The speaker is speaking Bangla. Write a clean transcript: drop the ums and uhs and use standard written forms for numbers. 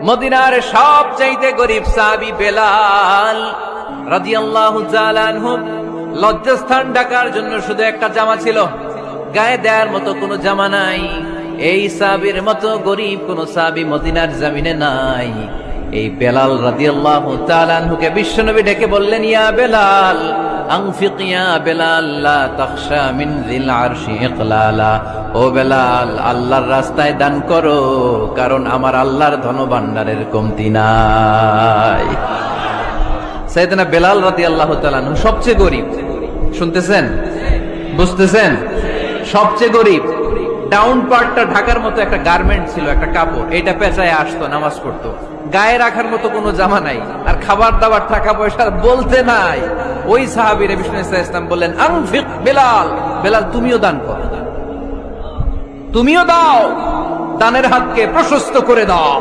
মদিনার সবচাইতে গরিব সাহাবী বেলাল রাদিয়াল্লাহু তাআলা আনহু লজ্জাস্থান ঢাকার জন্য শুধু একটা জামা ছিল, গায়ে দেওয়ার মতো কোনো জামা নাই। এই সাহাবীর মতো গরিব কোন সাহাবী মদিনার জমিনে নাই। এই বেলাল রাদিয়াল্লাহু তাআলা আনহুকে বিশ্বনবী ডেকে বললেন, ইয়া বেলাল আনফিক ইয়া বেলাল লা তাখশা মিন যিল আরশি ইকলালা। ও বেলাল, আল্লাহর রাস্তায় দান করো, কারণ আমার আল্লাহর ধনভাণ্ডারের কমতি নাই। সাইয়েদনা বেলাল রাদিয়াল্লাহু তাআলা আনহু সবচেয়ে গরিব। শুনতেছেন, বুঝতেছেন? সবচেয়ে গরিব। ডাউন পার্টটা ঢাকার মতো একটা গার্মেন্ট ছিল, একটা কাপড়, এটা পেঁচায় আসতো, নামাজ পড়তো। গায়ে রাখার মতো কোনো জামা নাই, আর খাবার দাবার টাকা পয়সা বলতে নাই। ওই সাহাবীর বিষ্ণু ইসলাম বললেন, আনফিক বেলাল, বেলাল তুমিও দান করো, তুমিও দাও, দানের হাতকে প্রশস্ত করে দাও।